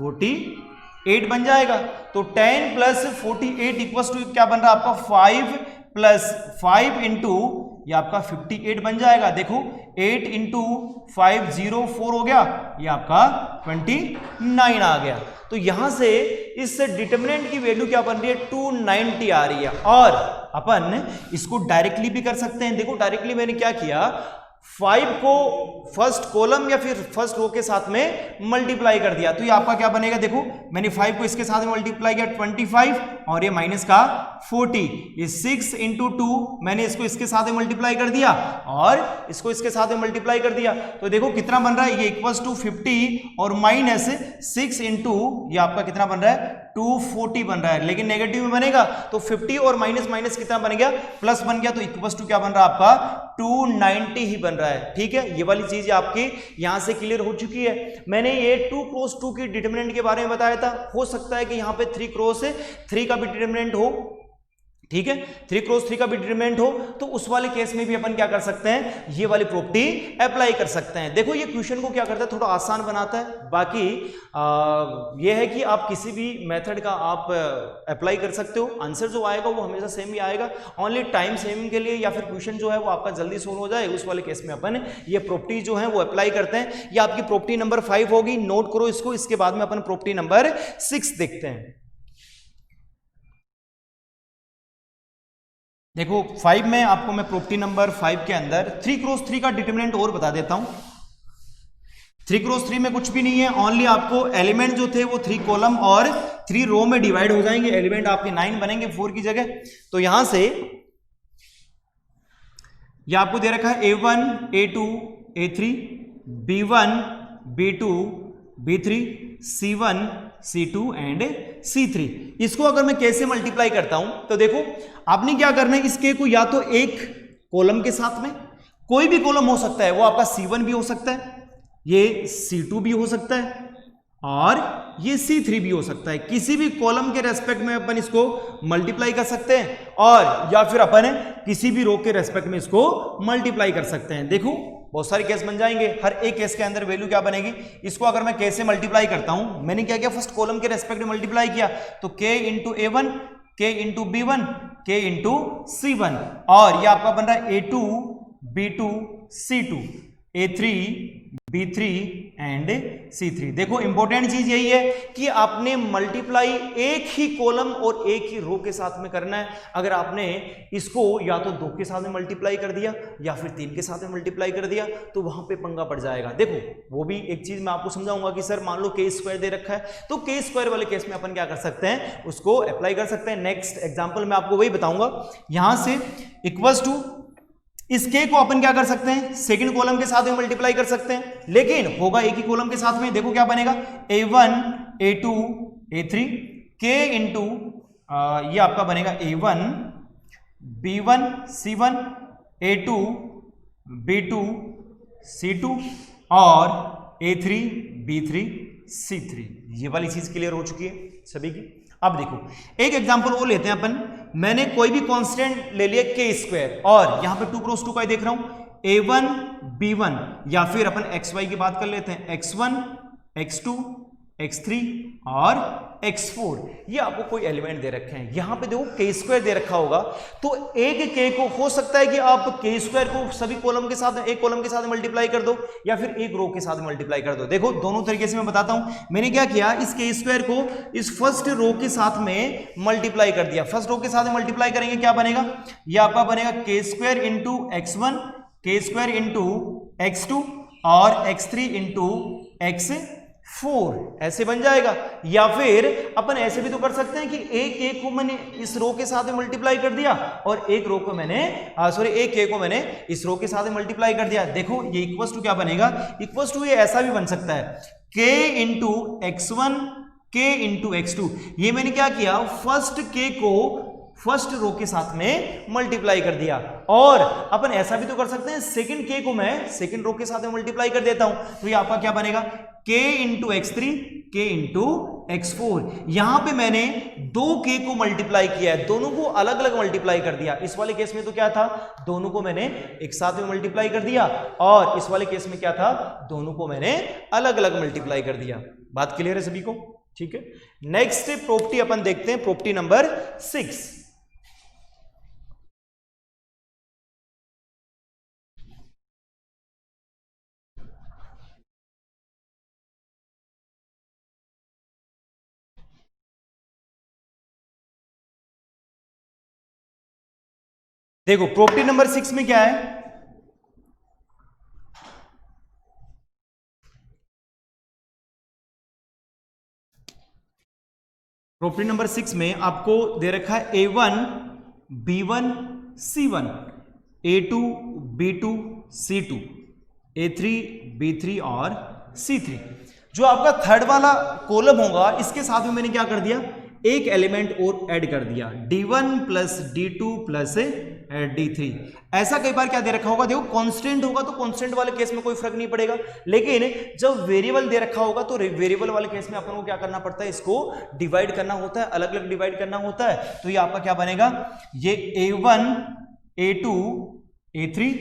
48 बन जाएगा। तो 10 प्लस 48 इक्वल्स टू क्या बन रहा है आपका 5 प्लस 5 इंटू ये आपका 58 बन जाएगा। देखो 8 इंटू 5 04 हो गया, ये आपका 29 आ गया। तो यहां से इस डिटरमिनेंट की वैल्यू क्या बन रही है, 290 आ रही है। और अपन इसको डायरेक्टली भी कर सकते हैं। देखो डायरेक्टली मैंने क्या किया, 5 को फर्स्ट कॉलम या फिर फर्स्ट रो के साथ में मल्टीप्लाई कर दिया, तो ये आपका क्या बनेगा, देखो मैंने 5 को इसके साथ में मल्टीप्लाई किया 25 और ये माइनस का 40, ये 6 इंटू 2 मैंने इसको इसके साथ में मल्टीप्लाई कर दिया और इसको इसके साथ में मल्टीप्लाई कर दिया, तो देखो कितना बन रहा है, ये इक्वल्स टू 50 और माइनस 6 इंटू ये आपका कितना बन रहा है 240 बन रहा है, लेकिन नेगेटिव में बनेगा तो 50 और माइनस माइनस कितना बन गया, प्लस बन गया, तो इक्वल्स टू क्या बन रहा है आपका 290 ही बन रहा है। ठीक है, ये वाली चीज आपकी यहां से क्लियर हो चुकी है। मैंने ये 2 क्रॉस 2 की डिटरमिनेंट के बारे में बताया था, हो सकता है कि यहां पे 3 क्रॉस 3 का भी डिटरमिनेंट हो, ठीक है, 3 क्रॉस 3 का भी डिटरमिनेंट हो, तो उस वाले केस में भी अपन क्या कर सकते हैं, ये वाली प्रॉपर्टी अप्लाई कर सकते हैं। देखो ये क्वेश्चन को क्या करता है, थोड़ा आसान बनाता है, बाकी ये है कि आप किसी भी मेथड का आप अप्लाई कर सकते हो, आंसर जो आएगा वो हमेशा सेम ही आएगा, ओनली टाइम सेविंग के लिए या फिर क्वेश्चन जो है वो आपका जल्दी सोल्व हो जाए, उस वाले केस में अपन ये प्रॉपर्टी जो है वो अप्लाई करते हैं। ये आपकी प्रॉपर्टी नंबर 5 होगी, नोट करो इसको, इसके बाद में अपन प्रॉपर्टी नंबर 6 देखते हैं। देखो 5 में आपको मैं प्रॉपर्टी नंबर 5 के अंदर 3 क्रॉस 3 का डिटरमिनेंट और बता देता हूं। 3 क्रॉस 3 में कुछ भी नहीं है, ओनली आपको एलिमेंट जो थे वो 3 कॉलम और 3 रो में डिवाइड हो जाएंगे, एलिमेंट आपके 9 बनेंगे 4 की जगह। तो यहां से ये आपको दे रखा है A1 A2 A3 B1 B2 B3 C1 C2 and C3। इसको अगर मैं कैसे मल्टीप्लाई करता हूं, तो देखो आपने क्या करना है, इस K को या तो एक कॉलम के साथ में, कोई भी कॉलम हो सकता है, वो आपका C1 भी हो सकता है, ये C2 भी हो सकता है और ये C3 भी हो सकता है, किसी भी कॉलम के रेस्पेक्ट में अपन इसको मल्टीप्लाई कर सकते हैं, और या फिर अपन किसी भी रो के रेस्पेक्ट में इसको मल्टीप्लाई कर सकते हैं। देखो बहुत सारे केस बन जाएंगे, हर एक केस के अंदर वैल्यू क्या बनेगी, इसको अगर मैं कैसे मल्टीप्लाई करता हूं, मैंने क्या किया, फर्स्ट कॉलम के रेस्पेक्ट में मल्टीप्लाई किया, तो K into A1 K into B1 K into C1, और ये आपका बन रहा है A2 B2 C2 A3 B3 and C3। देखो इंपॉर्टेंट चीज यही है कि आपने मल्टीप्लाई एक ही कॉलम और एक ही रो के साथ में करना है। अगर आपने इसको या तो 2 के साथ में मल्टीप्लाई कर दिया या फिर 3 के साथ में मल्टीप्लाई कर दिया, तो वहां पे पंगा पड़ जाएगा। देखो वो भी एक चीज मैं आपको समझाऊंगा कि सर मान लो के स्क्वायर दे रखा है, तो के स्क्वायर वाले केस में अपन क्या कर सकते हैं, उसको अप्लाई कर सकते हैं। नेक्स्ट एग्जाम्पल में आपको वही बताऊंगा। यहां से इक्वल्स टू इस K को अपन क्या कर सकते हैं, सेकंड कॉलम के साथ में मल्टीप्लाई कर सकते हैं, लेकिन होगा एक ही कॉलम के साथ में। देखो क्या बनेगा, A1 A2 A3 K into ये आपका बनेगा A1 B1 C1 A2 B2 C2 और A3 B3 C3। ये वाली चीज क्लियर हो चुकी है सभी की। अब देखो एक एग्जांपल और लेते हैं अपन। मैंने कोई भी कांस्टेंट ले लिया के स्क्वायर, और यहां पे 2 क्रॉस 2 का ही देख रहा हूं, A1 B1, या फिर अपन XY की बात कर लेते हैं, X1 X2 X3 और X4। ये आपको कोई एलिमेंट दे रखे हैं, यहां पे देखो के स्क्वायर दे रखा होगा, तो एक के को हो सकता है कि आप के स्क्वायर को सभी कॉलम के साथ, एक कॉलम के साथ मल्टीप्लाई कर दो या फिर एक रो के साथ मल्टीप्लाई कर दो। देखो दोनों तरीके से मैं बताता हूं। मैंने क्या किया, इस के स्क्वायर को इस फर्स्ट रो के साथ में मल्टीप्लाई कर दिया। फर्स्ट रो के साथ मल्टीप्लाई करेंगे क्या बनेगा, ये आपका बनेगा के स्क्वायर इंटू X1 के स्क्वायर इंटू X2 और X3 इंटू X4, ऐसे बन जाएगा। या फिर अपन ऐसे भी तो कर सकते हैं कि एक को मैंने इस रो के साथ में मल्टीप्लाई कर दिया और एक रो को मैंने एक के को मैंने इस रो के साथ में मल्टीप्लाई कर दिया। देखो ये इक्वल्स टू क्या बनेगा, इक्वल्स टू ये ऐसा भी बन सकता है, K into X1 K into X2। ये मैंने क्या किया, फर्स्ट K को फर्स्ट रो के साथ में मल्टीप्लाई कर दिया, और अपन ऐसा भी तो कर सकते हैं, सेकंड K को मैं सेकंड रो के साथ में मल्टीप्लाई कर देता हूं, तो ये आपका क्या बनेगा, K into X3 K into X4। यहां पे मैंने 2K को मल्टीप्लाई किया है, दोनों को अलग अलग मल्टीप्लाई कर दिया। इस वाले केस में तो क्या था, दोनों को मैंने एक साथ में मल्टीप्लाई कर दिया, और इस वाले केस में क्या था, दोनों को मैंने अलग अलग मल्टीप्लाई कर दिया। बात क्लियर है सभी को, ठीक है। नेक्स्ट प्रॉपर्टी अपन देखते हैं, प्रॉपर्टी नंबर 6। देखो प्रॉपर्टी नंबर 6 में क्या है, प्रॉपर्टी नंबर 6 में आपको दे रखा है A1 B1 C1, A2 B2 C2, A3 B3 और C3। जो आपका थर्ड वाला कॉलम होगा इसके साथ में मैंने क्या कर दिया, एक एलिमेंट और ऐड कर दिया, D1 plus D2 plus D3। ऐसा कई बार क्या दे रखा होगा, देखो कांस्टेंट होगा तो कांस्टेंट वाले केस में कोई फर्क नहीं पड़ेगा, लेकिन जब वेरिएबल दे रखा होगा तो वेरिएबल वाले केस में अपन को क्या करना पड़ता है, इसको डिवाइड करना होता है, अलग अलग डिवाइड करना होता है। तो ये आपका क्या बनेगा, ये A1 A2 A3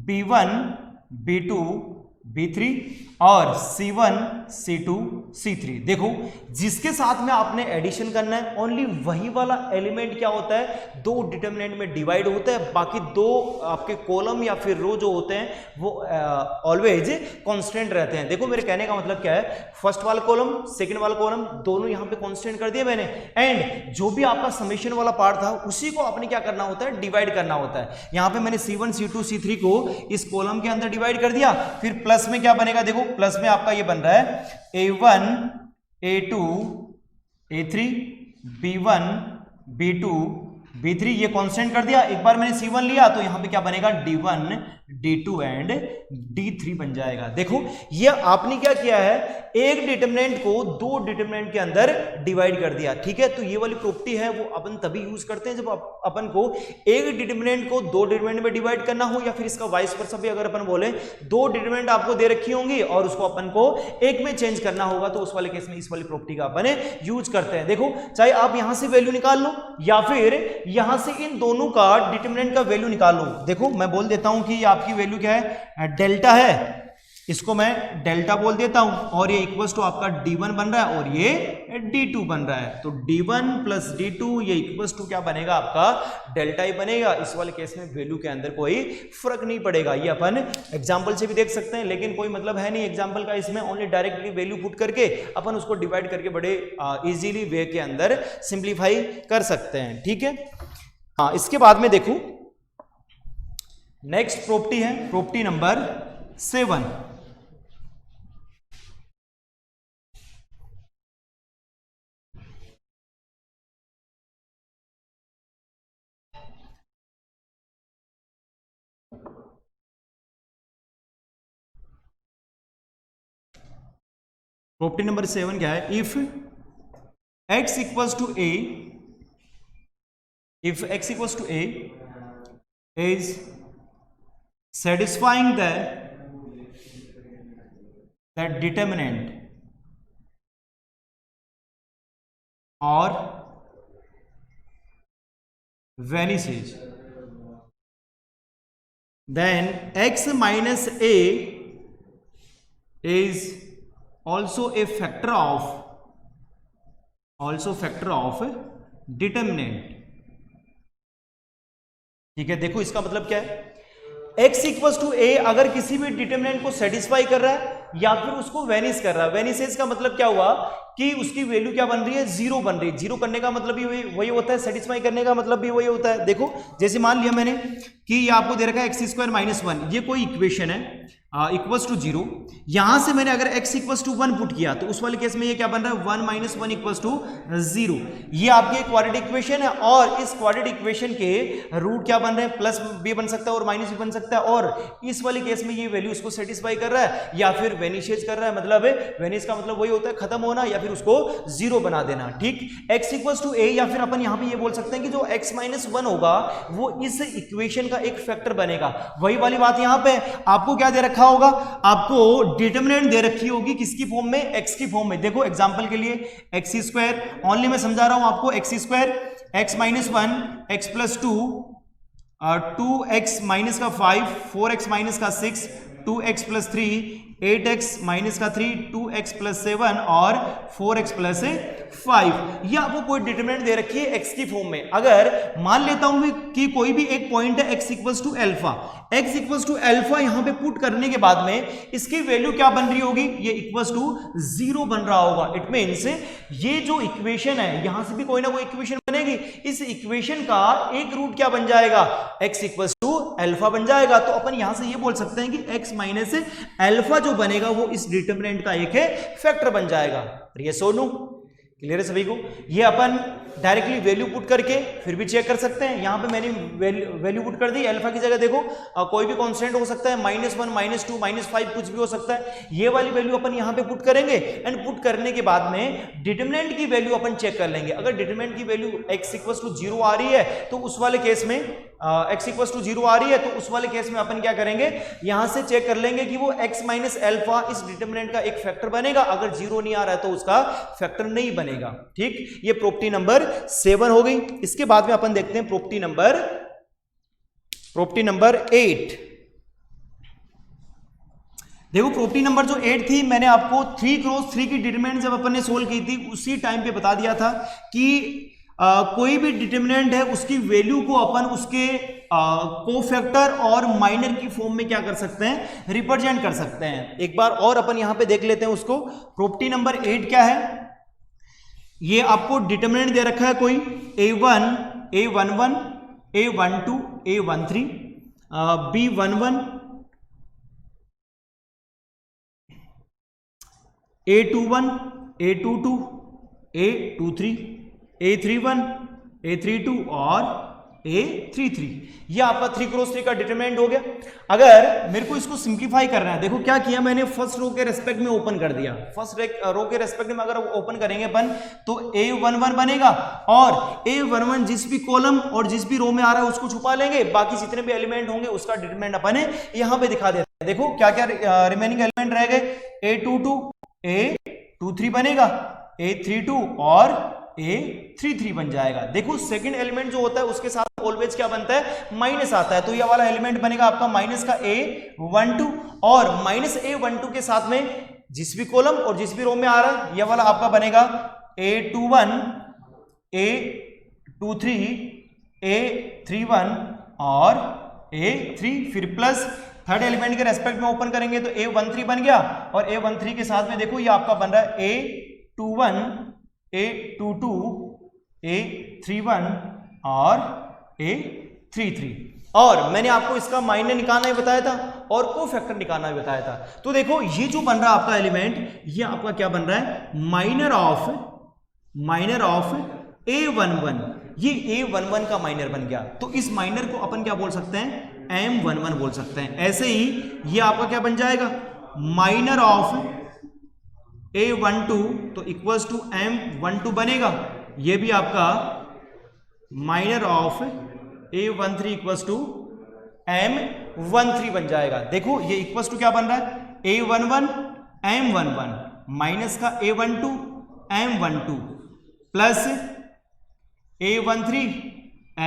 B1 B2 B3 और C1 C2 C3। देखो जिसके साथ में आपने एडिशन करना है ओनली वही वाला एलिमेंट क्या होता है, दो डिटरमिनेंट में डिवाइड होता है, बाकी दो आपके कॉलम या फिर रो जो होते हैं वो ऑलवेज कांस्टेंट रहते हैं। देखो मेरे कहने का मतलब क्या है, फर्स्ट वाला कॉलम सेकंड वाला कॉलम दोनों यहां पे कांस्टेंट कर दिए मैंने, एंड जो भी आपका समेशन वाला पार्ट था उसी को आपने क्या करना होता है, डिवाइड करना होता है। यहां पे मैंने C1 C2 C3 को इस कॉलम के अंदर डिवाइड कर दिया, फिर प्लस में क्या बनेगा, देखो प्लस में आपका ये बन रहा है A1 A2 A3 B1 B2 B3, ये कांस्टेंट कर दिया। एक बार मैंने C1 लिया तो यहां पे क्या बनेगा, D1 D2 एंड D3 बन जाएगा। देखो ये आपने क्या किया है, एक डिटरमिनेंट को दो डिटरमिनेंट के अंदर डिवाइड कर दिया, ठीक है। तो ये वाली प्रॉपर्टी है वो अपन तभी यूज करते हैं जब अपन को एक डिटरमिनेंट को दो डिटरमिनेंट में डिवाइड करना हो, या फिर इसका वाइस वर्सा भी अगर अपन बोले, दो डिटरमिनेंट आपको दे रखी होंगी और उसको अपन को एक में चेंज करना होगा, तो उस वाले केस में इस वाली प्रॉपर्टी का अपन यूज करते हैं। देखो चाहे आप यहां से वैल्यू निकाल लो या फिर यहां से इन दोनों का डिटरमिनेंट का वैल्यू निकाल लो। देखो मैं बोल देता हूं कि आपकी वैल्यू क्या है, डेल्टा है, इसको मैं डेल्टा बोल देता हूं, और ये इक्वल्स टू आपका D1 बन रहा है और ये D2 बन रहा है। तो D1 प्लस D2 ये इक्वल्स टू क्या बनेगा, आपका डेल्टा ही बनेगा। इस वाले केस में वैल्यू के अंदर कोई फर्क नहीं पड़ेगा। ये अपन एग्जांपल से भी देख सकते हैं, लेकिन कोई मतलब है नहीं एग्जांपल का, इसमें ओनली डायरेक्टली वैल्यू पुट करके अपन उसको डिवाइड करके बड़े इजीली वे के अंदर सिंप्लीफाई कर सकते हैं, ठीक है। हाँ, इसके बाद में देखो नेक्स्ट प्रॉपर्टी है प्रॉपर्टी नंबर 7। प्रॉपर्टी नंबर 7 क्या है, if x equals to a, if x equals to a is satisfying that determinant or vanishes, then x minus a is also a factor of determinant। ठीक है, देखो इसका मतलब क्या है, x इक्वल्स टू a अगर किसी भी डिटरमिनेंट को सेटिस्फाई कर रहा है या फिर उसको वेनिश कर रहा है। वेनिसेस का मतलब क्या हुआ कि उसकी वैल्यू क्या बन रही है, जीरो बन रही है। जीरो करने का मतलब भी वही होता है, सेटिस्फाई करने का मतलब भी वही होता है। देखो जैसे मान लिया मैंने कि ये आपको दे रखा है x स्क्वायर माइनस 1, ये कोई इक्वेशन है इक्वल्स टू 0। यहां से मैंने अगर x इक्वल्स टू 1 पुट किया तो उस वाले केस में ये क्या बन रहा है, 1 माइनस 1 इक्वल्स टू 0। ये आपकी क्वाड्रेटिक इक्वेशन है, और इस क्वाड्रेटिक इक्वेशन के रूट क्या बन रहे हैं, प्लस भी बन सकता है और माइनस भी बन सकता है, और इस वाले केस में ये वैल्यू इसको सेटिस्फाई कर रहा है या फिर वेनिशेज कर रहा है। मतलब वेनिश का मतलब वही होता है खत्म होना या फिर उसको 0 बना देना, ठीक। x इक्वल्स टू a, या फिर अपन यहां पे ये बोल सकते हैं कि जो x माइनस 1 होगा वो इस इक्वेशन का एक फैक्टर बनेगा। वही वाली बात यहां पे आपको क्या दे रखा होगा, आपको डिटरमिनेंट दे रखी होगी किसकी फॉर्म में, x की फॉर्म में। देखो एग्जांपल के लिए x स्क्वायर ओनली मैं समझा रहा हूं आपको, x square x minus 1 x plus 2 2x minus का 5 4x माइनस का 6 2x प्लस 3 8x माइनस का 3 2x प्लस 7 और 4x प्लस 5। ये आपको कोई डिटरमिनेंट दे रखी है x की फॉर्म में। अगर मान लेता हूं कि कोई भी एक पॉइंट है x equals to alpha, x equals to alpha यहां पे पुट करने के बाद में इसकी वैल्यू क्या बन रही होगी, ये इक्वल्स टू 0 बन रहा होगा। इट मींस ये जो इक्वेशन है यहां से भी कोई ना कोई इक्वेशन बनेगी, इस इक्वेशन का एक रूट क्या बन जाएगा, x इक्वल्स टू अल्फा बन जाएगा। तो अपन यहां से ये बोल सकते हैं कि x माइनस अल्फा जो बनेगा वो इस डिटरमिनेंट का एक फैक्टर बन जाएगा। ये सोनू क्लियर है सभी को? ये अपन डायरेक्टली वैल्यू पुट करके फिर भी चेक कर सकते हैं। यहाँ पे मैंने वैल्यू पुट कर दी, अल्फा की जगह देखो कोई भी कांस्टेंट हो सकता है, -1 -2 -5 कुछ भी हो सकता है। ये वाली वैल्यू अपन यहाँ पे पुट करेंगे एंड पुट करने के बाद में डिटरमिनेंट की वैल्यू अपन चेक कर लेंगे। अगर डिटरमिनेंट की वैल्यू x = 0 आ रही है तो उस वाले केस में x = 0 आ रही है तो उस वाले केस में अपन क्या करेंगे, यहां से चेक कर लेंगे कि वो x - अल्फा इस डिटरमिनेंट का एक फैक्टर बनेगा। अगर 0 नहीं आ रहा है तो उसका फैक्टर नहीं बनेगा। ठीक, ये प्रॉपर्टी नंबर 7 हो गई। इसके बाद में अपन देखते हैं प्रॉपर्टी नंबर 8। देखो प्रॉपर्टी नंबर जो 8 थी, मैंने आपको 3x3 की डिटरमिनेंट जब अपन ने सोल्व की थी उसी टाइम पे बता दिया था कि कोई भी डिटरमिनेंट है उसकी वैल्यू को अपन उसके कोफैक्टर और माइनर की फॉर्म में क्या कर सकते हैं, रिप्रेजेंट कर सकते हैं। एक बार और अपन यहां पे देख लेते हैं उसको। प्रॉपर्टी नंबर 8 क्या है, ये आपको डिटरमिनेंट दे रखा है कोई a1 a11 a12 a13 b11 a21 a22 a23 a31 a32 और a33। ये आपका 3x3 का डिटरमिनेंट हो गया। अगर मेरे को इसको सिंप्लीफाई करना है, देखो क्या किया मैंने, फर्स्ट रो के रेस्पेक्ट में ओपन कर दिया। फर्स्ट रो के रेस्पेक्ट में अगर ओपन करेंगे अपन तो a11 बनेगा और a11 जिस भी कॉलम और जिस भी रो में आ रहा है उसको छुपा लेंगे, बाकी जितने भी एलिमेंट होंगे उसका डिटरमिनेंट अपन यहां पे दिखा देते हैं। देखो क्या क्या रिमेनिंग एलिमेंट रह गए, a22 a23 बनेगा, a32 और a33 बन जाएगा। देखो सेकंड एलिमेंट जो होता है उसके साथ ऑलवेज क्या बनता है, माइनस आता है, तो ये वाला एलिमेंट बनेगा आपका माइनस का a12 और -a12 के साथ में जिस भी कॉलम और जिस भी रो में आ रहा है ये वाला आपका बनेगा a21 a23 a31 और a3, फिर प्लस थर्ड एलिमेंट के रेस्पेक्ट में ओपन करेंगे तो a13 बन गया और a13 के साथ में देखो ये आपका बन रहा है a21 a22 a31 और a33। और मैंने आपको इसका माइनर निकालना ही बताया था और कोफैक्टर निकालना भी बताया था। तो देखो ये जो बन रहा है आपका एलिमेंट, ये आपका क्या बन रहा है, माइनर ऑफ a11। ये a11 का माइनर बन गया, तो इस माइनर को अपन क्या बोल सकते हैं, m11 बोल सकते हैं। ऐसे ही ये आपका क्या बन जाएगा, माइनर ऑफ a12 तो इक्वल्स टू m12 बनेगा। ये भी आपका minor of a13 equals to m13 बन जाएगा। देखो ये इक्वल्स टू क्या बन रहा है, a11 m11 माइनस का a12 m12 plus a13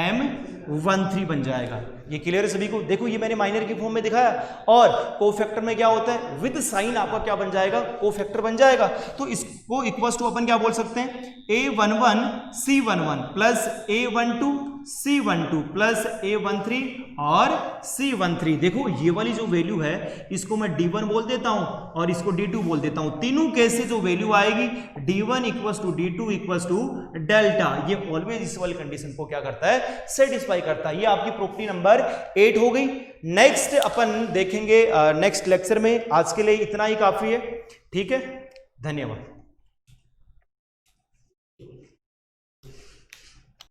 m13 बन जाएगा। ये क्लियर है सभी को? देखो ये मैंने माइनर की फॉर्म में दिखाया और कोफैक्टर में क्या होता है, विद साइन आपका क्या बन जाएगा, कोफैक्टर बन जाएगा। तो इसको इक्वल्स टू अपन क्या बोल सकते हैं, a11 c11 plus a12 c12 plus a13 और c13। देखो ये वाली जो वैल्यू है इसको मैं d1 बोल देता हूं और इसको d2 बोल देता हूं। तीनों केस से जो वैल्यू आएगी d1 equals to d2 equals to delta, ये ऑलवेज इस वाली कंडीशन को क्या करता है, सेटिस्फाई करता है। ये आपकी प्रॉपर्टी नंबर 8 हो गई। नेक्स्ट अपन देखेंगे नेक्स्ट लेक्चर में। आज के लिए इतना ही काफी है। ठीक है, धन्यवाद।